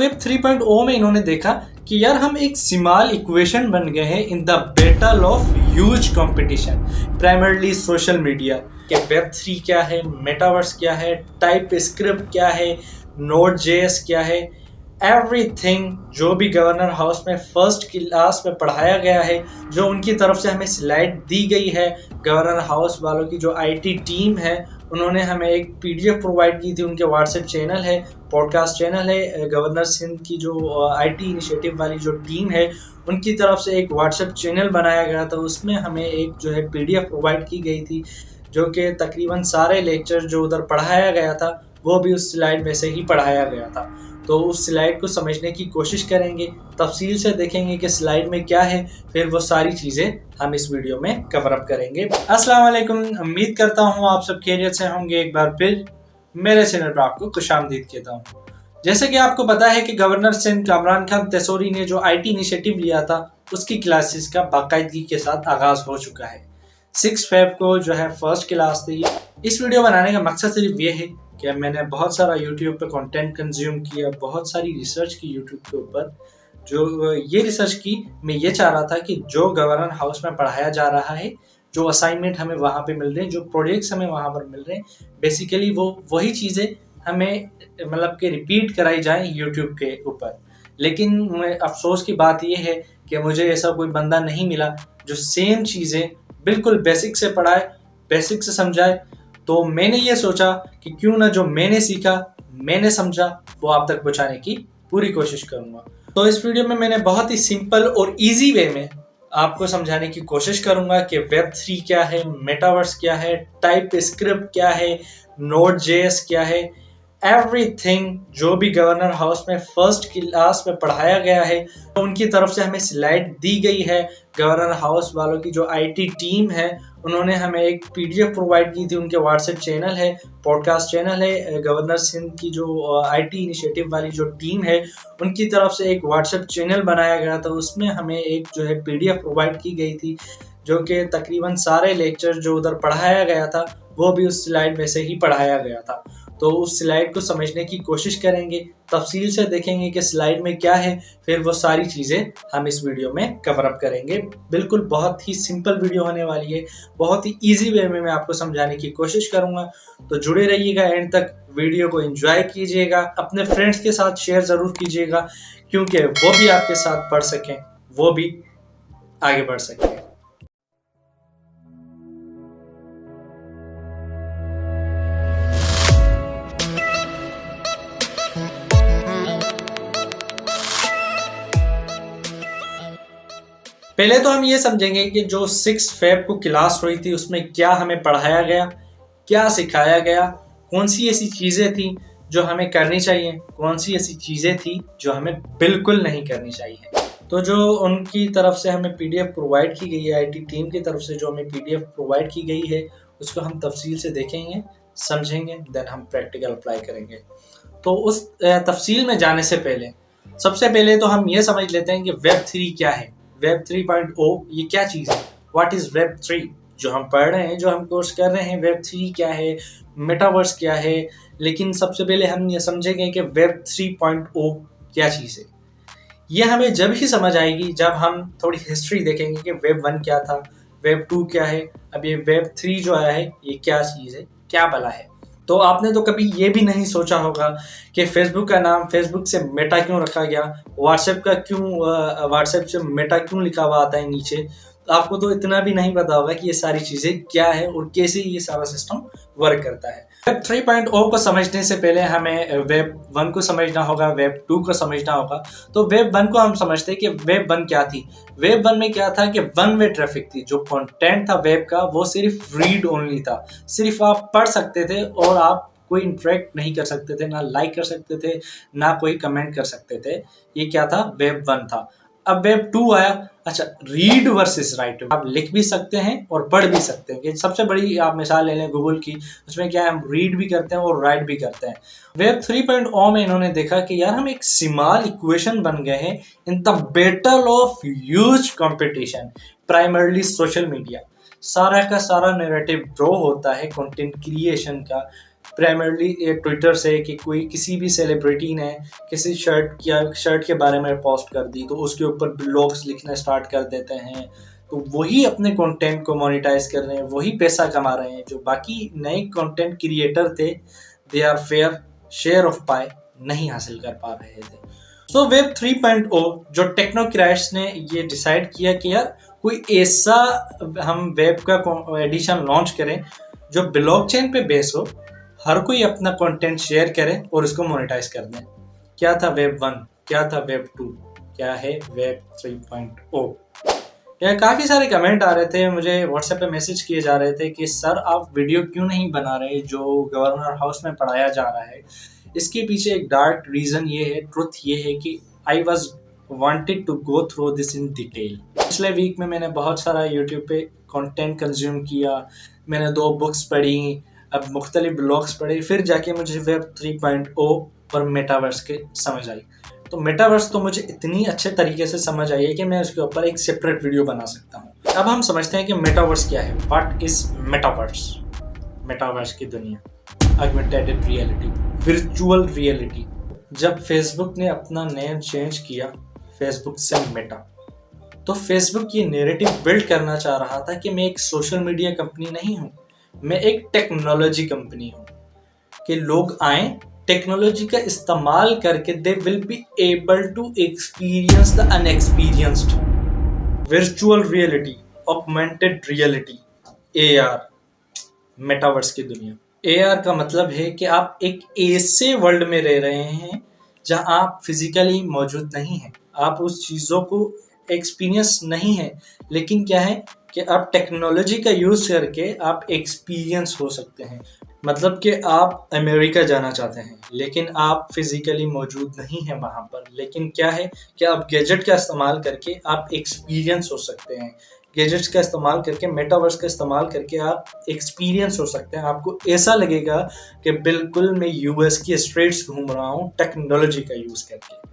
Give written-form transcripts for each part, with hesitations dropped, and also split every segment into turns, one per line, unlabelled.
Web 3.0 में इन्होंने देखा कि यार हम एक स्मॉल इक्वेशन बन गए हैं in the battle of huge competition, primarily social media. कि वेब 3 क्या है, मेटावर्स क्या है, टाइप स्क्रिप्ट क्या है, नोड जेएस क्या है, एवरीथिंग जो भी गवर्नर हाउस में फर्स्ट क्लास में पढ़ाया गया है, जो उनकी तरफ से हमें स्लाइड दी गई है। गवर्नर हाउस वालों की जो आईटी टीम है उन्होंने हमें एक पीडीएफ प्रोवाइड की थी, उनके व्हाट्सएप चैनल है, पॉडकास्ट चैनल है। गवर्नर सिंध की जो आईटी इनिशिएटिव वाली जो टीम है उनकी तरफ से एक व्हाट्सएप चैनल बनाया गया था, उसमें हमें एक जो है पीडीएफ प्रोवाइड की गई थी, जो कि तकरीबन सारे लेक्चर जो उधर पढ़ाया गया था वो भी उस स्लाइड में से ही पढ़ाया गया था। तो उस स्लाइड को समझने की कोशिश करेंगे, तफसील से देखेंगे कि स्लाइड में क्या है, फिर वो सारी चीज़ें हम इस वीडियो में कवर अप करेंगे। अस्सलाम वालेकुम, उम्मीद करता हूँ आप सब खैरियत से होंगे। एक बार फिर मेरे चैनल पर आपको खुशामदीद कहता हूँ। जैसे कि आपको पता है कि गवर्नर सिंध कामरान खान तैसूरी ने जो आईटी इनिशिएटिव लिया था उसकी क्लासेस का बाकायदगी के साथ आगाज़ हो चुका है। 6 फेब को जो है फर्स्ट क्लास थी। इस वीडियो बनाने का मकसद सिर्फ ये है कि मैंने बहुत सारा यूट्यूब पे कंटेंट कंज्यूम किया, बहुत सारी रिसर्च की यूट्यूब के ऊपर। जो ये रिसर्च की, मैं ये चाह रहा था कि जो गवर्नर हाउस में पढ़ाया जा रहा है, जो असाइनमेंट हमें वहाँ पे मिल रहे हैं, जो प्रोजेक्ट्स हमें वहाँ पर मिल रहे हैं, बेसिकली वो वही चीज़ें हमें मतलब कि रिपीट कराई जाएँ यूट्यूब के ऊपर। लेकिन अफसोस की बात ये है कि मुझे ऐसा कोई बंदा नहीं मिला जो सेम चीज़ें बिल्कुल बेसिक से पढ़ाए, बेसिक से समझाए। तो मैंने ये सोचा कि क्यों ना जो मैंने सीखा, मैंने समझा, वो आप तक पहुंचाने की पूरी कोशिश करूंगा। तो इस वीडियो में मैंने बहुत ही सिंपल और इजी वे में आपको समझाने की कोशिश करूंगा कि वेब 3 क्या है, मेटावर्स क्या है, टाइप स्क्रिप्ट क्या है, नोड जेएस क्या है, एवरीथिंग जो भी गवर्नर हाउस में फर्स्ट क्लास में पढ़ाया गया है, तो उनकी तरफ से हमें स्लाइड दी गई है। गवर्नर हाउस वालों की जो आईटी टीम है उन्होंने हमें एक पीडीएफ प्रोवाइड की थी, उनके व्हाट्सएप चैनल है, पॉडकास्ट चैनल है। गवर्नर सिंध की जो आईटी इनिशिएटिव वाली जो टीम है उनकी तरफ से एक व्हाट्सएप चैनल बनाया गया था, उसमें हमें एक जो है पीडीएफ प्रोवाइड की गई थी, जो कि तकरीबन सारे लेक्चर जो उधर पढ़ाया गया था वो भी उस स्लाइड में से ही पढ़ाया गया था। तो उस स्लाइड को समझने की कोशिश करेंगे, तफसील से देखेंगे कि स्लाइड में क्या है, फिर वो सारी चीज़ें हम इस वीडियो में कवर अप करेंगे। बिल्कुल बहुत ही सिंपल वीडियो होने वाली है, बहुत ही इजी वे में मैं आपको समझाने की कोशिश करूंगा। तो जुड़े रहिएगा एंड तक, वीडियो को एंजॉय कीजिएगा, अपने फ्रेंड्स के साथ शेयर ज़रूर कीजिएगा, क्योंकि वो भी आपके साथ पढ़ सकें, वो भी आगे बढ़ सकें। पहले तो हम ये समझेंगे कि जो 6 फेब को क्लास हुई थी उसमें क्या हमें पढ़ाया गया, क्या सिखाया गया, कौन सी ऐसी चीज़ें थी जो हमें करनी चाहिए, कौन सी ऐसी चीज़ें थी जो हमें बिल्कुल नहीं करनी चाहिए। तो जो उनकी तरफ से हमें पीडीएफ प्रोवाइड की गई है, आईटी टीम की तरफ से जो हमें पीडीएफ प्रोवाइड की गई है, उसको हम तफसील से देखेंगे, समझेंगे, देन हम प्रैक्टिकल अप्लाई करेंगे। तो उस तफसील में जाने से पहले सबसे पहले तो हम ये समझ लेते हैं कि वेब 3 क्या है, वेब 3.0 ये क्या चीज़ है, व्हाट इज़ वेब 3 जो हम पढ़ रहे हैं, जो हम कोर्स कर रहे हैं। वेब 3 क्या है, मेटावर्स क्या है, लेकिन सबसे पहले हम ये समझेंगे कि वेब 3.0 क्या चीज़ है। ये हमें जब ही समझ आएगी जब हम थोड़ी हिस्ट्री देखेंगे कि वेब 1 क्या था, वेब 2 क्या है, अब ये वेब 3 जो आया है ये क्या चीज़ है, क्या भला है। तो आपने तो कभी ये भी नहीं सोचा होगा कि फेसबुक का नाम फेसबुक से मेटा क्यों रखा गया, व्हाट्सएप का क्यों व्हाट्सएप से मेटा क्यों लिखा हुआ आता है नीचे। तो आपको तो इतना भी नहीं पता होगा कि ये सारी चीज़ें क्या है और कैसे ये सारा सिस्टम वर्क करता है। वेब 3.0 को समझने से पहले हमें वेब 1 को समझना होगा, वेब 2 को समझना होगा। तो वेब 1 को हम समझते हैं कि वेब 1 क्या थी। वेब 1 में क्या था कि वन वे ट्रैफिक थी। जो कंटेंट था वेब का वो सिर्फ रीड ओनली था, सिर्फ आप पढ़ सकते थे और आप कोई इंटरेक्ट नहीं कर सकते थे, ना लाइक कर सकते थे, ना कोई कमेंट कर सकते थे। ये क्या था, वेब 1 था। अब वेब 2 आया। अच्छा, रीड वर्सेस राइट, आप लिख भी सकते हैं और पढ़ भी सकते हैं। सबसे बड़ी आप मिसाल ले लें गूगल की, उसमें क्या है, हम रीड भी करते हैं और राइट भी करते हैं। वेब 3.0 में इन्होंने देखा कि यार हम एक स्मॉल इक्वेशन बन गए हैं in the battle of huge competition, primarily social media. सारा का सारा नैरेटिव ड्रॉ होता है कंटेंट क्रिएशन का प्राइमरली ट्विटर से कि कोई किसी भी सेलिब्रिटी ने किसी शर्ट के बारे में पोस्ट कर दी तो उसके ऊपर ब्लॉग्स लिखना स्टार्ट कर देते हैं, तो वही अपने कंटेंट को मोनेटाइज कर रहे हैं, वही पैसा कमा रहे हैं। जो बाकी नए कंटेंट क्रिएटर थे, they are fair share of pie नहीं हासिल कर पा रहे थे। सो वेब 3.0 जो टेक्नोक्रेट्स ने ये डिसाइड किया कि यार कोई ऐसा हम वेब का एडिशन लॉन्च करें जो ब्लॉकचेन पे बेस हो, हर कोई अपना कंटेंट शेयर करे और उसको मोनेटाइज कर दें। क्या था वेब 1, क्या था वेब 2, क्या है वेब 3.0। यार काफ़ी सारे कमेंट आ रहे थे, मुझे व्हाट्सएप पे मैसेज किए जा रहे थे कि सर आप वीडियो क्यों नहीं बना रहे जो गवर्नर हाउस में पढ़ाया जा रहा है। इसके पीछे एक डार्क रीज़न ये है, ट्रुथ ये है कि I was wanted to go through this in detail. पिछले वीक में मैंने बहुत सारा यूट्यूब पे कंटेंट कंज्यूम किया, मैंने 2 बुक्स पढ़ी, अब मुख्तलिफ ब्लॉग्स पढ़े, फिर जाके मुझे वेब 3.0 और मेटावर्स के समझ आई। तो मेटावर्स तो मुझे इतनी अच्छे तरीके से समझ आई है कि मैं उसके ऊपर एक सेपरेट वीडियो बना सकता हूँ। अब हम समझते हैं कि मेटावर्स क्या है। What is metaverse? मेटावर्स की दुनिया, ऑगमेंटेड रियलिटी, वर्चुअल रियलिटी। जब फेसबुक ने अपना नेम चेंज किया फेसबुक से मेटा, तो फेसबुक ये नैरेटिव बिल्ड करना चाह रहा था कि मैं एक सोशल मीडिया कंपनी नहीं हूँ, मैं एक टेक्नोलॉजी कंपनी हूँ, कि लोग आए टेक्नोलॉजी का इस्तेमाल करके they will be able to experience the unexperienced. Virtual reality, augmented reality, AR, metaverse की दुनिया। AR का मतलब है कि आप एक ऐसे वर्ल्ड में रह रहे हैं जहां आप फिजिकली मौजूद नहीं हैं, आप उस चीज़ों को एक्सपीरियंस नहीं है, लेकिन क्या है कि आप टेक्नोलॉजी का यूज़ करके आप एक्सपीरियंस हो सकते हैं। मतलब कि आप अमेरिका जाना चाहते हैं लेकिन आप फिजिकली मौजूद नहीं हैं वहाँ पर, लेकिन क्या है कि आप गैजेट का इस्तेमाल करके आप एक्सपीरियंस हो सकते हैं। गैजेट्स का इस्तेमाल करके, मेटावर्स का इस्तेमाल करके आप एक्सपीरियंस हो सकते हैं। आपको ऐसा लगेगा कि बिल्कुल मैं US की स्ट्रीट्स घूम रहा हूँ टेक्नोलॉजी का यूज़ करके।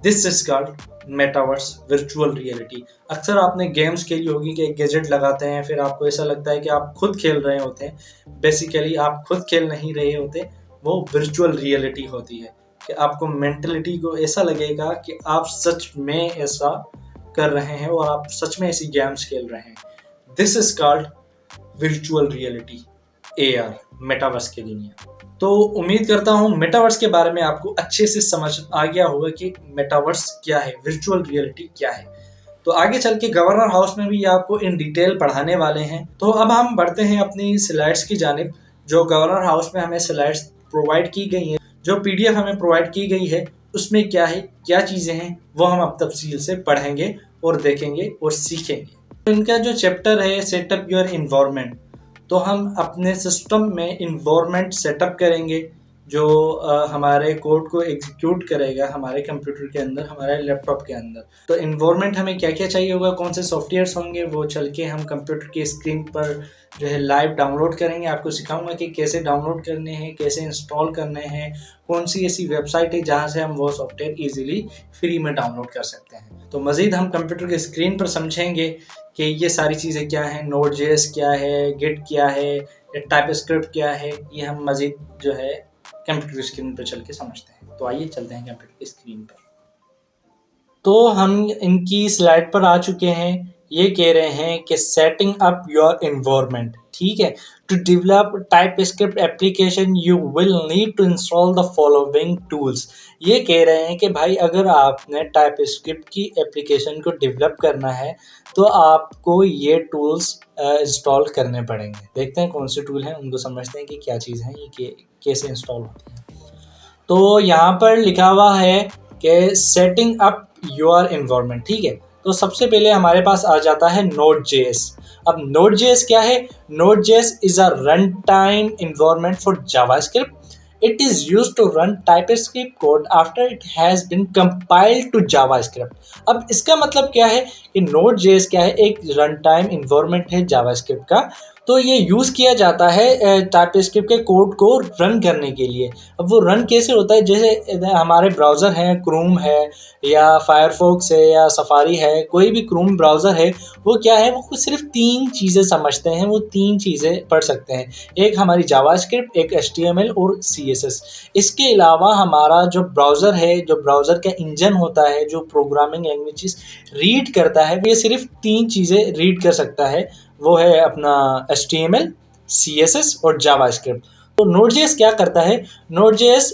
This is called metaverse, virtual reality. अक्सर आपने गेम्स खेली होगी कि एक गैजेट लगाते हैं, फिर आपको ऐसा लगता है कि आप खुद खेल रहे होते हैं। बेसिकली आप खुद खेल नहीं रहे होते, वो वर्चुअल रियलिटी होती है कि आपको मेंटलिटी को ऐसा लगेगा कि आप सच में ऐसा कर रहे हैं और आप सच में ऐसी गेम्स खेल रहे हैं। This is called virtual reality, AR, metaverse की दुनिया। तो उम्मीद करता हूँ मेटावर्स के बारे में आपको अच्छे से समझ आ गया होगा कि मेटावर्स क्या है, वर्चुअल रियलिटी क्या है। तो आगे चल के गवर्नर हाउस में भी ये आपको इन डिटेल पढ़ाने वाले हैं। तो अब हम बढ़ते हैं अपनी स्लाइड्स की जानिब। जो गवर्नर हाउस में हमें स्लाइड्स प्रोवाइड की गई हैं, जो PDF हमें प्रोवाइड की गई है, उसमें क्या है, क्या चीज़ें हैं, वो हम अब तफसील से पढ़ेंगे और देखेंगे और सीखेंगे। तो इनका जो चैप्टर है सेटअप योर इन्वायरमेंट, तो हम अपने सिस्टम में इन्वायरमेंट सेटअप करेंगे जो हमारे कोड को एग्जीक्यूट करेगा हमारे कंप्यूटर के अंदर, हमारे लैपटॉप के अंदर। तो इन्वायरमेंट हमें क्या क्या चाहिए होगा, कौन से सॉफ्टवेयर्स होंगे, वो चल के हम कंप्यूटर की स्क्रीन पर जो है लाइव डाउनलोड करेंगे। आपको सिखाऊंगा कि कैसे डाउनलोड करने हैं, कैसे इंस्टॉल करने हैं, कौन सी ऐसी वेबसाइट है जहाँ से हम वो सॉफ्टवेयर ईजिली फ्री में डाउनलोड कर सकते हैं। तो मज़ीद हम कंप्यूटर की स्क्रीन पर समझेंगे कि ये सारी चीज़ें क्या हैं, Node.js क्या है, गिट क्या है, टाइपस्क्रिप्ट क्या है, ये हम मज़ीद जो है कंप्यूटर की स्क्रीन पर चल के समझते हैं। तो आइए चलते हैं कंप्यूटर की स्क्रीन पर। तो हम इनकी स्लाइड पर आ चुके हैं। ये कह रहे हैं कि सेटिंग अप योर एनवायरनमेंट, ठीक है। To develop TypeScript application you will need to install the following tools. ये कह रहे हैं कि भाई अगर आपने टाइपस्क्रिप्ट की एप्लीकेशन को डेवलप करना है तो आपको ये टूल्स इंस्टॉल करने पड़ेंगे। देखते हैं कौन से टूल हैं, उनको समझते हैं कि क्या चीज़ है, ये कैसे इंस्टॉल होती है। तो यहाँ पर लिखा हुआ है कि सेटिंग अप योर एनवायरनमेंट, ठीक है। तो सबसे पहले हमारे पास आ जाता है Node.js। अब Node.js क्या है? Node.js is a run time environment for JavaScript. It is used to run TypeScript code after it has been compiled to JavaScript। अब इसका मतलब क्या है कि Node.js क्या है? एक रन टाइम एनवायरनमेंट है जावास्क्रिप्ट का, तो ये यूज़ किया जाता है टाइपस्क्रिप्ट के कोड को रन करने के लिए। अब वो रन कैसे होता है, जैसे हमारे ब्राउज़र हैं, क्रोम है या फायरफॉक्स है या सफारी है, कोई भी क्रोम ब्राउज़र है, वो क्या है, वो सिर्फ 3 चीज़ें समझते हैं, वो 3 चीज़ें पढ़ सकते हैं। एक हमारी जावास्क्रिप्ट, एक एचटीएमएल और सीएसएस। इसके अलावा हमारा जो ब्राउज़र है, जो ब्राउज़र का इंजन होता है, जो प्रोग्रामिंग लैंग्वेजेस रीड करता है, ये सिर्फ 3 चीज़ें रीड कर सकता है। वो है अपना HTML, CSS और जावास्क्रिप्ट। तो नोड.js क्या करता है, नोड.js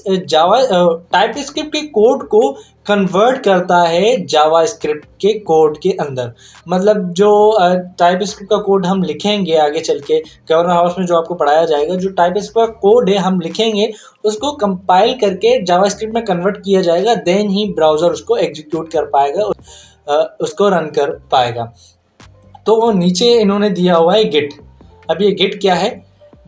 टाइपस्क्रिप्ट के कोड को कन्वर्ट करता है जावास्क्रिप्ट के कोड के अंदर। मतलब जो टाइपस्क्रिप्ट का कोड हम लिखेंगे आगे चल के कर्नल हाउस में, जो आपको पढ़ाया जाएगा, जो टाइपस्क्रिप्ट का कोड है हम लिखेंगे, उसको कंपाइल करके जावास्क्रिप्ट में कन्वर्ट किया जाएगा, देन ही ब्राउज़र उसको एग्जीक्यूट कर पाएगा, उसको रन कर पाएगा। तो वो नीचे इन्होंने दिया हुआ है गिट। अब ये गिट क्या है,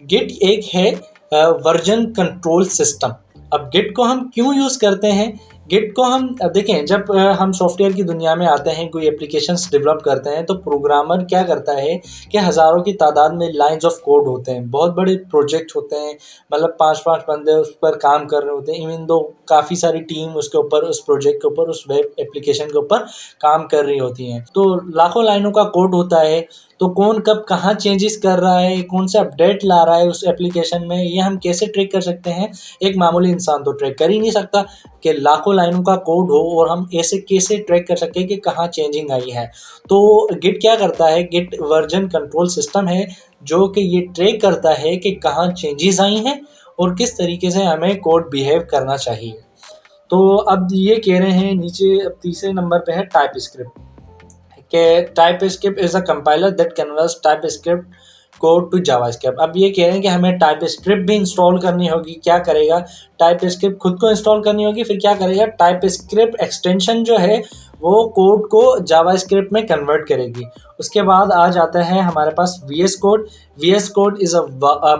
गिट एक है वर्जन कंट्रोल सिस्टम। अब गिट को हम क्यों यूज़ करते हैं, गिट को हम देखें, जब हम सॉफ्टवेयर की दुनिया में आते हैं, कोई एप्लीकेशंस डेवलप करते हैं, तो प्रोग्रामर क्या करता है कि हज़ारों की तादाद में लाइंस ऑफ कोड होते हैं, बहुत बड़े प्रोजेक्ट होते हैं, मतलब 5-5 बंदे उस पर काम कर रहे होते हैं, इवन दो काफ़ी सारी टीम उसके ऊपर, उस प्रोजेक्ट के ऊपर, उस वेब एप्लीकेशन के ऊपर काम कर रही होती हैं। तो लाखों लाइनों का कोड होता है, तो कौन कब कहाँ चेंजेस कर रहा है, कौन सा अपडेट ला रहा है उस एप्लीकेशन में, ये हम कैसे ट्रैक कर सकते हैं। एक मामूली इंसान तो ट्रैक कर ही नहीं सकता कि लाखों लाइनों का कोड हो और हम ऐसे कैसे ट्रैक कर सकते हैं कि कहाँ चेंजिंग आई है। तो गिट क्या करता है, गिट वर्जन कंट्रोल सिस्टम है जो कि ये ट्रैक करता है कि कहाँ चेंजेस आई हैं और किस तरीके से हमें कोड बिहेव करना चाहिए। तो अब ये कह रहे हैं नीचे, अब तीसरे नंबर पे है टाइपस्क्रिप्ट, कि TypeScript is a compiler that converts TypeScript code to JavaScript. अब ये कह रहे हैं कि हमें टाइपस्क्रिप्ट भी इंस्टॉल करनी होगी। क्या करेगा, टाइपस्क्रिप्ट खुद को इंस्टॉल करनी होगी, फिर क्या करेगा, टाइपस्क्रिप्ट एक्सटेंशन जो है वो कोड को जावास्क्रिप्ट में कन्वर्ट करेगी। उसके बाद आ जाता है हमारे पास VS code. VS code is a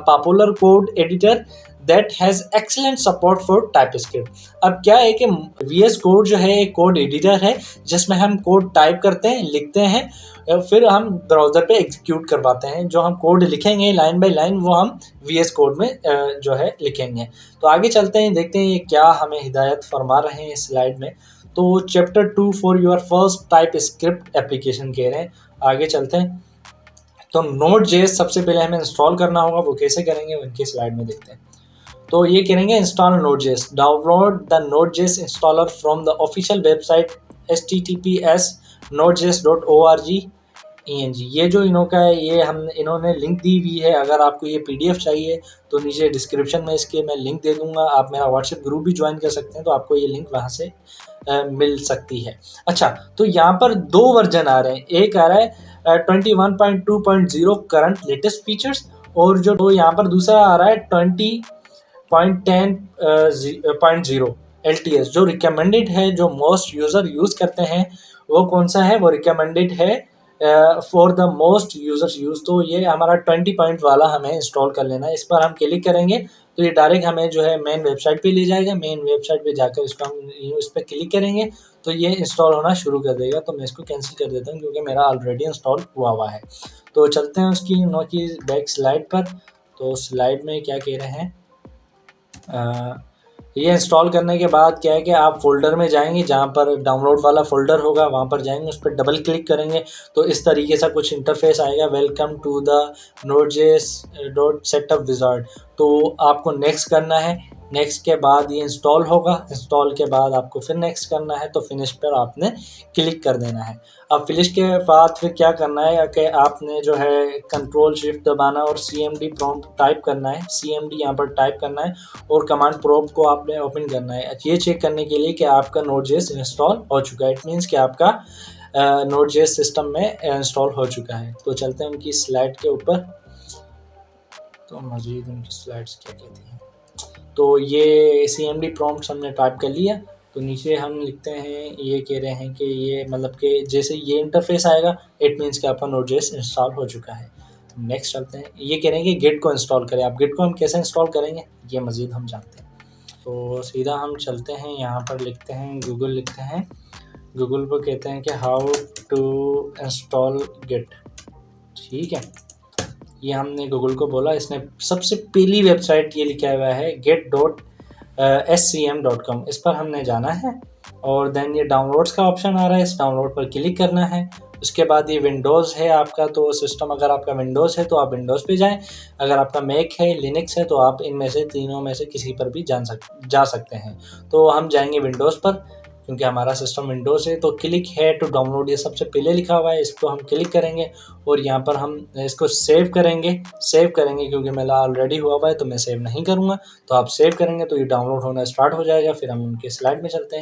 popular code editor that has excellent support for TypeScript. अब क्या है कि VS कोड जो है एक कोड एडिटर है जिसमें हम कोड टाइप करते हैं, लिखते हैं, फिर हम ब्राउज़र पे एग्जीक्यूट करवाते हैं। जो हम कोड लिखेंगे लाइन बाय लाइन, वो हम VS कोड में जो है लिखेंगे। तो आगे चलते हैं, देखते हैं ये क्या हमें हिदायत फरमा रहे हैं इस स्लाइड में। तो chapter 2 for your first TypeScript application कह रहे हैं। आगे चलते हैं, तो नोड.js सबसे पहले हमें इंस्टॉल करना होगा, वो कैसे करेंगे वो इनके स्लाइड में देखते हैं। तो ये करेंगे install Node.js, download the Node.js installer from the official website https://node.js.org/en। ये जो इनका है, ये इन्होंने लिंक दी हुई है। अगर आपको ये PDF चाहिए तो नीचे डिस्क्रिप्शन में इसके मैं लिंक दे दूंगा। आप मेरा व्हाट्सएप ग्रुप भी ज्वाइन कर सकते हैं, तो आपको ये लिंक वहाँ से मिल सकती है। अच्छा, तो यहाँ पर 2 वर्जन आ रहे हैं, एक आ रहा है 21.2.0 करंट लेटेस्ट फीचर्स, और जो यहाँ पर दूसरा आ रहा है 20.10.0 LTS, जो रिकमेंडेड है, जो मोस्ट यूज़र यूज़ करते हैं। वो कौन सा है, वो रिकमेंडेड है for the most users use. तो ये हमारा 20 पॉइंट वाला हमें इंस्टॉल कर लेना है। इस पर हम क्लिक करेंगे तो ये डायरेक्ट हमें जो है मेन वेबसाइट पे ले जाएगा। मेन वेबसाइट पे जाकर इसको हम इस पर क्लिक करेंगे तो ये इंस्टॉल होना शुरू कर देगा। तो मैं इसको कैंसिल कर देता हूँ क्योंकि मेरा ऑलरेडी इंस्टॉल हुआ है। तो चलते हैं उसकी की बैक स्लाइड पर। तो स्लाइड में क्या कह रहे हैं, ये इंस्टॉल करने के बाद क्या है कि आप फोल्डर में जाएंगे, जहाँ पर डाउनलोड वाला फोल्डर होगा वहाँ पर जाएंगे, उस पर डबल क्लिक करेंगे तो इस तरीके से कुछ इंटरफेस आएगा, welcome to the node.js.setup wizard। तो आपको नेक्स्ट करना है। नेक्स्ट के बाद ये इंस्टॉल होगा, इंस्टॉल के बाद आपको फिर नेक्स्ट करना है, तो फिनिश पर आपने क्लिक कर देना है। अब फिनिश के बाद फिर क्या करना है कि आपने जो है कंट्रोल शिफ्ट दबाना और CMD प्रॉम्प्ट टाइप करना है। CMD यहाँ पर टाइप करना है और कमांड प्रॉम्प्ट को आपने ओपन करना है, ये चेक करने के लिए कि आपका Node.js इंस्टॉल हो चुका है। इट मीन्स कि आपका Node.js सिस्टम में इंस्टॉल हो चुका है। तो चलते हैं उनकी स्लाइड के ऊपर, तो मज़ीद उनकी स्लाइड्स क्या कहती हैं। तो ये CMD प्रॉम्प्ट हमने टाइप कर लिया। तो नीचे हम लिखते हैं, ये कह रहे हैं कि ये मतलब कि जैसे ये इंटरफेस आएगा इट मीन्स कि आपका Node.js इंस्टॉल हो चुका है। नेक्स्ट चलते हैं, ये कह रहे हैं कि गिट को इंस्टॉल करें। आप गिट को हम कैसे इंस्टॉल करेंगे ये मज़ीद हम जानते हैं। तो सीधा हम चलते हैं, यहाँ पर लिखते हैं गूगल, लिखते हैं गूगल पर, कहते हैं कि हाउ टू इंस्टॉल गिट। ठीक है, ये हमने गूगल को बोला, इसने सबसे पहली वेबसाइट ये लिखा हुआ है get.scm.com, इस पर हमने जाना है और देन ये डाउनलोड्स का ऑप्शन आ रहा है, इस डाउनलोड पर क्लिक करना है। उसके बाद ये विंडोज़ है आपका तो सिस्टम, अगर आपका विंडोज़ है तो आप विंडोज़ पे जाएं, अगर आपका मैक है, लिनक्स है तो आप इनमें से तीनों में से किसी पर भी जा सकते हैं। तो हम जाएंगे विंडोज़ पर क्योंकि हमारा सिस्टम विंडोज़ है। तो क्लिक है टू डाउनलोड, ये सबसे पहले लिखा हुआ है, इसको हम क्लिक करेंगे और यहाँ पर हम इसको सेव करेंगे क्योंकि मेरा ऑलरेडी हुआ हुआ है तो मैं सेव नहीं करूँगा। तो आप सेव करेंगे तो ये डाउनलोड होना स्टार्ट हो जाएगा। फिर हम उनके स्लाइड में चलते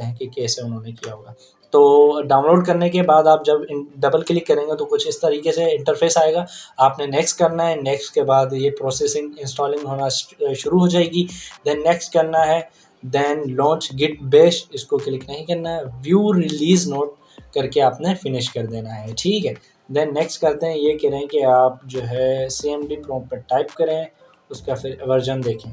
हैं कि कैसे उन्होंने किया होगा। तो डाउनलोड करने के बाद आप जब डबल क्लिक करेंगे तो कुछ इस तरीके से इंटरफेस आएगा। आपने नेक्स्ट करना है, नेक्स्ट के बाद ये प्रोसेसिंग इंस्टॉलिंग होना शुरू हो जाएगी। देन नेक्स्ट करना है, देन लॉन्च गिट बैश, इसको क्लिक नहीं करना है, व्यू रिलीज नोट करके आपने फिनिश कर देना है, ठीक है। देन नेक्स्ट करते हैं, ये कह रहे हैं कि आप जो है CMD प्रॉम्प्ट पर टाइप करें, उसका फिर वर्जन देखें।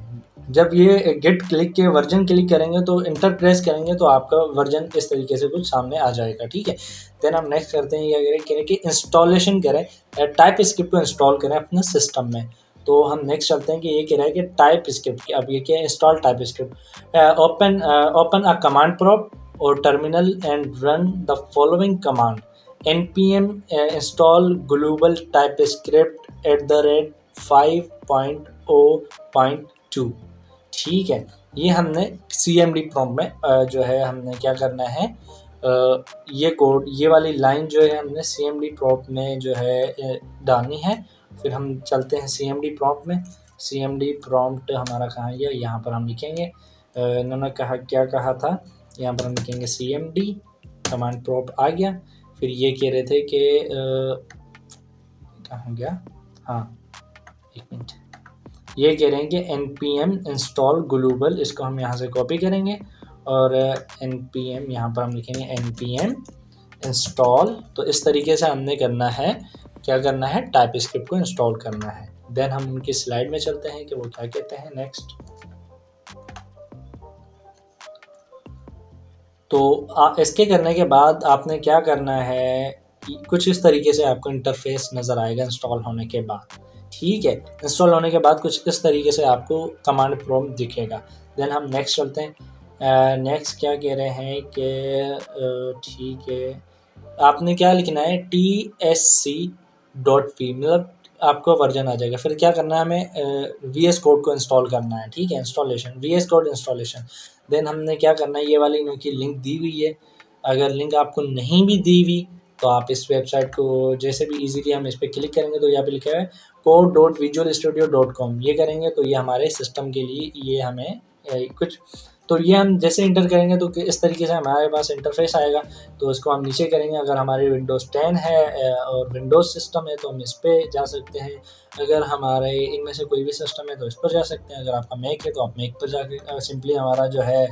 जब ये गिट क्लिक के वर्जन क्लिक करेंगे तो इंटर प्रेस करेंगे तो आपका वर्जन इस तरीके से कुछ सामने आ जाएगा, ठीक है। देन हम नेक्स्ट करते हैं, ये कह रहे हैं कि इंस्टॉलेशन करें, टाइप स्क्रिप्ट को इंस्टॉल करें अपने सिस्टम में। तो हम नेक्स्ट चलते हैं कि ये कह रहा है कि टाइप स्क्रिप्ट की, अब ये क्या है, install TypeScript, open a command prompt और terminal and run the following command npm install global TypeScript @5.0.2, ठीक है। ये हमने CMD प्रॉम्प्ट में जो है हमने क्या करना है, ये कोड, ये वाली लाइन जो है हमने CMD प्रॉम्प्ट में जो है डालनी है। फिर हम चलते हैं CMD प्रॉम्प्ट में। CMD प्रॉम्प्ट हमारा कहाँ है, यहाँ पर हम लिखेंगे, इन्होंने कहा क्या कहा था, यहाँ पर हम लिखेंगे CMD कमांड प्रॉम्प्ट आ गया। फिर ये कह रहे थे कि कहाँ गया, हाँ एक मिनट, ये कह रहे हैं कि npm इंस्टॉल ग्लोबल, इसको हम यहाँ से कॉपी करेंगे और npm यहाँ पर हम लिखेंगे npm इंस्टॉल। तो इस तरीके से हमने करना है, क्या करना है, टाइप स्क्रिप्ट को इंस्टॉल करना है। देन हम उनकी स्लाइड में चलते हैं कि वो क्या कहते हैं नेक्स्ट। तो इसके करने के बाद आपने क्या करना है, कुछ इस तरीके से आपको इंटरफेस नज़र आएगा इंस्टॉल होने के बाद, ठीक है। इंस्टॉल होने के बाद कुछ इस तरीके से आपको कमांड प्रॉम्प्ट दिखेगा। देन हम नेक्स्ट चलते हैं। नेक्स्ट क्या कह रहे हैं कि ठीक है, आपने क्या लिखना है, tsc.v, मतलब आपको वर्जन आ जाएगा। फिर क्या करना है, हमें VS कोड को इंस्टॉल करना है, ठीक है, installation, VS code installation. Then हमने क्या करना है, ये वाली इनकी लिंक दी हुई है, अगर लिंक आपको नहीं भी दी हुई तो आप इस वेबसाइट को जैसे भी इजीली हम इस पर क्लिक करेंगे तो यहाँ पे लिखा है code.visualstudio.com, ये करेंगे तो ये हमारे सिस्टम के लिए ये हमें कुछ, तो ये हम जैसे इंटर करेंगे तो इस तरीके से हमारे पास इंटरफेस आएगा। तो इसको हम नीचे करेंगे, अगर हमारी विंडोज़ 10 है और विंडोज़ सिस्टम है तो हम इस पर जा सकते हैं, अगर हमारे इनमें से कोई भी सिस्टम है तो इस पर जा सकते हैं, अगर आपका मैक है तो आप मैक पर जाके सिंपली हमारा जो है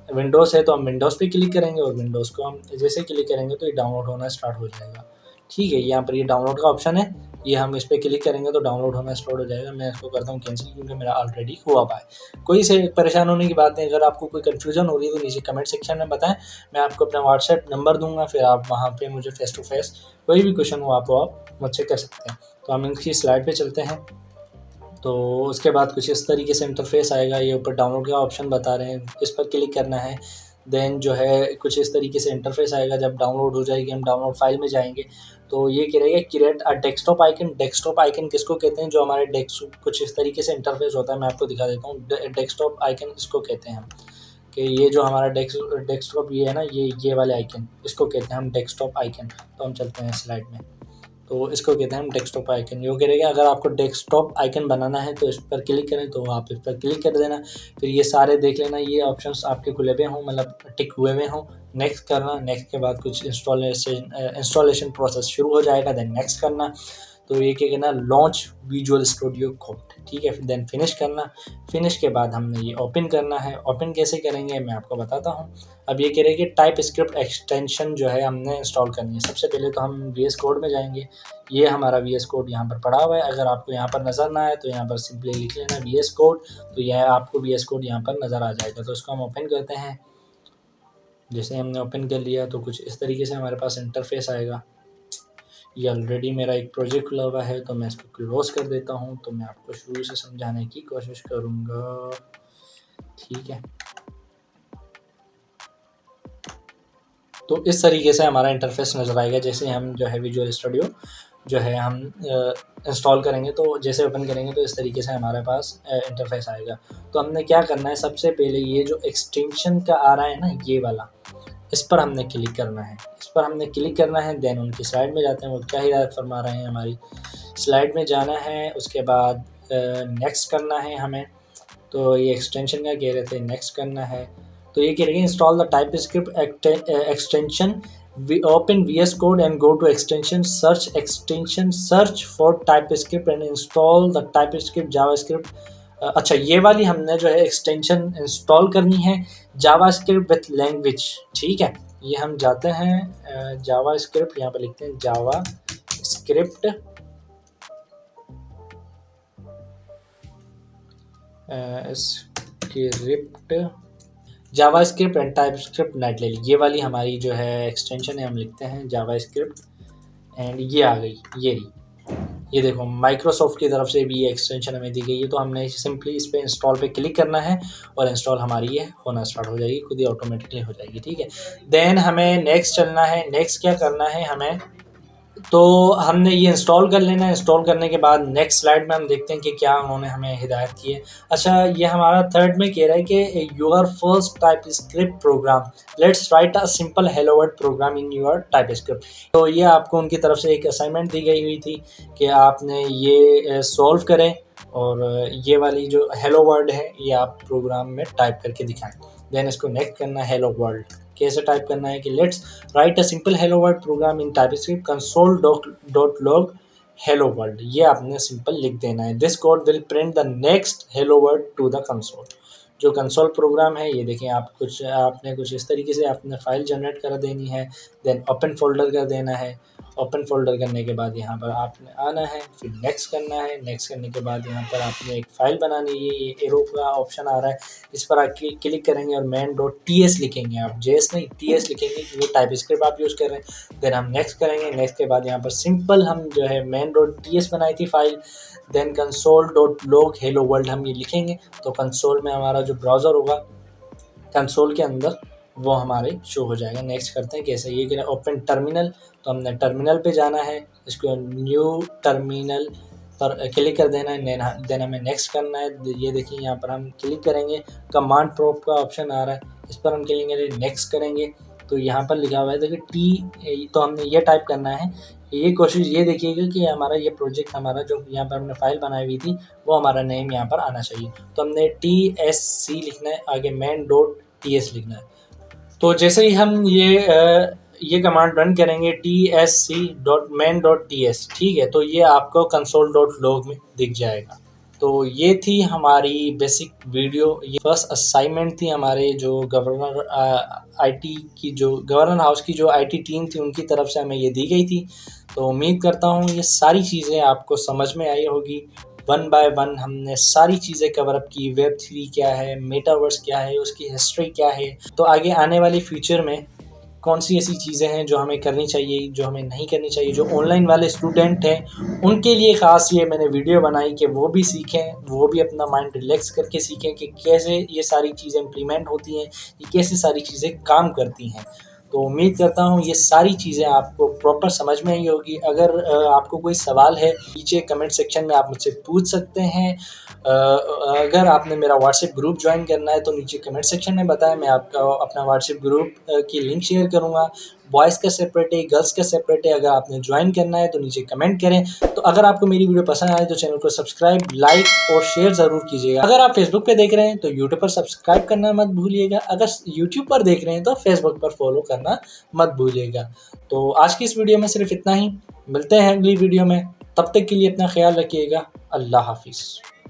विंडोज़ है तो हम विंडोज़ पे क्लिक करेंगे और विंडोज़ को हम जैसे क्लिक करेंगे तो ये डाउनलोड होना स्टार्ट हो जाएगा, ठीक है। यहाँ पर ये डाउनलोड का ऑप्शन है, ये हम इस पर क्लिक करेंगे तो डाउनलोड होना स्टार्ट हो जाएगा। मैं इसको करता हूँ कैंसिल क्योंकि मेरा ऑलरेडी हुआ हुआ है। कोई से परेशान होने की बात नहीं, अगर आपको कोई कन्फ्यूजन हो रही है तो नीचे कमेंट सेक्शन में बताएं, मैं आपको अपना व्हाट्सएप नंबर दूंगा, फिर आप वहाँ पे मुझे फेस टू फेस कोई भी क्वेश्चन हो आप मुझसे कर सकते हैं। तो हम इनकी स्लाइड पे चलते हैं। तो उसके बाद कुछ इस तरीके से इंटरफेस आएगा, ये ऊपर डाउनलोड का ऑप्शन बता रहे हैं, इस पर क्लिक करना है। देन जो है कुछ इस तरीके से इंटरफेस आएगा, जब डाउनलोड हो जाएगी हम डाउनलोड फाइल में जाएंगे तो ये करेगा create a desktop icon. Desktop icon किसको कहते हैं, जो हमारे डेस्क कुछ इस तरीके से इंटरफेस होता है, मैं आपको दिखा देता हूँ। डेस्कटॉप आइकन इसको कहते हैं हम, कि ये जो हमारा डेस्कटॉप ये है ना, ये वाले आइकन, इसको कहते हैं हम डेस्कटॉप आइकन। तो हम चलते हैं स्लाइड में, तो इसको कहते हैं हम डेस्कटॉप आइकन। ये करेगा अगर आपको डेस्कटॉप आइकन बनाना है तो इस पर क्लिक करें, तो आप इस पर क्लिक कर देना। फिर ये सारे देख लेना, ये ऑप्शंस आपके खुले हुए हों, मतलब टिक हुए हुए हों, नेक्स्ट करना। नेक्स्ट के बाद कुछ इंस्टॉलेशन प्रोसेस शुरू हो जाएगा, देन नेक्स्ट करना। तो ये क्या करना, लॉन्च विजुअल स्टूडियो कोड, ठीक है। फिर देन फिनिश करना। फिनिश के बाद हमने ये ओपन करना है। ओपन कैसे करेंगे मैं आपको बताता हूँ। अब ये कह रहे हैं कि टाइप स्क्रिप्ट एक्सटेंशन जो है हमने इंस्टॉल करनी है। सबसे पहले तो हम VS कोड में जाएंगे, ये हमारा VS कोड यहाँ पर पड़ा हुआ है। अगर आपको यहाँ पर नज़र ना आए तो यहाँ पर सिंपली लिख लेना VS कोड, तो यह आपको VS कोड यहाँ पर नज़र आ जाएगा। तो इसको हम ओपन करते हैं। जैसे हमने ओपन कर लिया तो कुछ इस तरीके से हमारे पास इंटरफेस आएगा। ये ऑलरेडी मेरा एक प्रोजेक्ट खुला हुआ है, तो मैं इसको क्लोज कर देता हूँ। तो मैं आपको शुरू से समझाने की कोशिश करूँगा, ठीक है। तो इस तरीके से हमारा इंटरफेस नज़र आएगा। जैसे हम जो है विजुअल स्टूडियो जो है हम इंस्टॉल करेंगे, तो जैसे ओपन करेंगे तो इस तरीके से हमारे पास इंटरफेस आएगा। तो हमने क्या करना है, सबसे पहले ये जो एक्सटेंशन का आ रहा है ना, ये वाला, इस पर हमने क्लिक करना है। इस पर हमने क्लिक करना है, देन उनकी स्लाइड में जाते हैं। वो क्या हिदायत फरमा रहे हैं, हमारी स्लाइड में जाना है, उसके बाद नेक्स्ट करना है हमें। तो ये एक्सटेंशन का कह रहे थे, नेक्स्ट करना है। तो ये कह रहे हैं install the TypeScript extension, open VS Code and go to extension, search for TypeScript and install the TypeScript JavaScript। अच्छा, ये वाली हमने जो है एक्सटेंशन इंस्टॉल करनी है, जावास्क्रिप्ट विथ लैंग्वेज, ठीक है। ये हम जाते हैं जावास्क्रिप्ट, यहाँ पर लिखते हैं JavaScript JavaScript and TypeScript neatly, ये वाली हमारी जो है एक्सटेंशन है। हम लिखते हैं जावास्क्रिप्ट एंड ये आ गई, ये रही। ये देखो माइक्रोसॉफ्ट की तरफ से भी ये एक्सटेंशन हमें दी गई है। तो हमने सिंपली इस पे इंस्टॉल पे क्लिक करना है और इंस्टॉल हमारी ये होना स्टार्ट हो जाएगी, खुद ही ऑटोमेटिकली हो जाएगी, ठीक है। देन हमें नेक्स्ट चलना है। नेक्स्ट क्या करना है हमें, तो हमने ये इंस्टॉल कर लेना है। इंस्टॉल करने के बाद नेक्स्ट स्लाइड में हम देखते हैं कि क्या उन्होंने हमें हिदायत की है। अच्छा, ये हमारा थर्ड में कह रहा है कि your first TypeScript program, let's write a simple hello world program in your TypeScript. तो ये आपको उनकी तरफ से एक असाइनमेंट दी गई हुई थी कि आपने ये सॉल्व करें और ये वाली जो हेलो वर्ल्ड है ये आप प्रोग्राम में टाइप करके दिखाएं। देन इसको नेक्स्ट करना है। हेलो वर्ल्ड कैसे टाइप करना है कि let's write a simple hello world program in TypeScript console.log hello world, ये आपने सिंपल लिख देना है। This code will print the next hello world to the console. जो कंसोल प्रोग्राम है ये देखिए, आपने कुछ इस तरीके से आपने फाइल जनरेट कर देनी है। देन ओपन फोल्डर कर देना है। ओपन फोल्डर करने के बाद यहाँ पर आपने आना है, फिर नेक्स्ट करना है। नेक्स्ट करने के बाद यहाँ पर आपने एक फ़ाइल बनानी है। ये एरो का ऑप्शन आ रहा है, इस पर आप क्लिक करेंगे और main.ts लिखेंगे। आप JS नहीं TS लिखेंगे, ये टाइपस्क्रिप्ट आप यूज़ कर रहे हैं। देन हम नेक्स्ट करेंगे। नेक्स्ट के बाद यहाँ पर सिंपल हम जो है main.ts बनाई थी file. Then console.log hello world हम ये लिखेंगे। तो कंसोल में हमारा जो ब्राउज़र होगा, कंसोल के अंदर वो हमारे शो हो जाएगा। नेक्स्ट करते हैं कैसे, ये करें ओपन टर्मिनल। तो हमने टर्मिनल पे जाना है, इसको न्यू टर्मिनल पर क्लिक कर देना है। देन हमें नेक्स्ट करना है। ये देखिए यहाँ पर हम क्लिक करेंगे, कमांड प्रॉम्प्ट का ऑप्शन आ रहा है, इस पर हम क्लिक करेंगे, नेक्स्ट करेंगे। तो यहाँ पर लिखा हुआ है देखिए टी, तो हमने ये टाइप करना है। ये कोशिश ये देखिएगा कि हमारा ये प्रोजेक्ट, हमारा जो यहाँ पर हमने फाइल बनाई हुई थी वो हमारा नेम यहाँ पर आना चाहिए। तो हमने TSC लिखना है, आगे main.ts लिखना है। तो जैसे ही हम ये कमांड रन करेंगे tsc.main.ts, ठीक है, तो ये आपको console.log में दिख जाएगा। तो ये थी हमारी बेसिक वीडियो। ये फर्स्ट असाइनमेंट थी हमारे जो गवर्नर हाउस की जो IT टीम थी उनकी तरफ से हमें ये दी गई थी। तो उम्मीद करता हूँ ये सारी चीज़ें आपको समझ में आई होगी। वन बाय वन हमने सारी चीज़ें कवर अप की। Web3 क्या है, मेटावर्स क्या है, उसकी हिस्ट्री क्या है, तो आगे आने वाले फ्यूचर में कौन सी ऐसी चीज़ें हैं जो हमें करनी चाहिए, जो हमें नहीं करनी चाहिए। जो ऑनलाइन वाले स्टूडेंट हैं उनके लिए ख़ास ये मैंने वीडियो बनाई कि वो भी सीखें, वो भी अपना माइंड रिलैक्स करके सीखें कि कैसे ये सारी चीज़ें इम्प्लीमेंट होती हैं, ये कैसे सारी चीज़ें काम करती हैं। तो उम्मीद करता हूँ ये सारी चीज़ें आपको प्रॉपर समझ में आई होगी। अगर आपको कोई सवाल है नीचे कमेंट सेक्शन में आप मुझसे पूछ सकते हैं। अगर आपने मेरा व्हाट्सएप ग्रुप ज्वाइन करना है तो नीचे कमेंट सेक्शन में बताएं, मैं आपका अपना व्हाट्सएप ग्रुप की लिंक शेयर करूँगा। बॉयज़ का सेपरेट है, गर्ल्स का सेपरेट है। अगर आपने ज्वाइन करना है तो नीचे कमेंट करें। तो अगर आपको मेरी वीडियो पसंद आए तो चैनल को सब्सक्राइब, लाइक और शेयर ज़रूर कीजिएगा। अगर आप फेसबुक पे देख रहे हैं तो यूट्यूब पर सब्सक्राइब करना मत भूलिएगा। अगर यूट्यूब पर देख रहे हैं तो फेसबुक पर फॉलो करना मत भूलिएगा। तो आज की इस वीडियो में सिर्फ इतना ही। मिलते हैं अगली वीडियो में, तब तक के लिए अपना ख्याल रखिएगा। अल्लाह हाफिज़।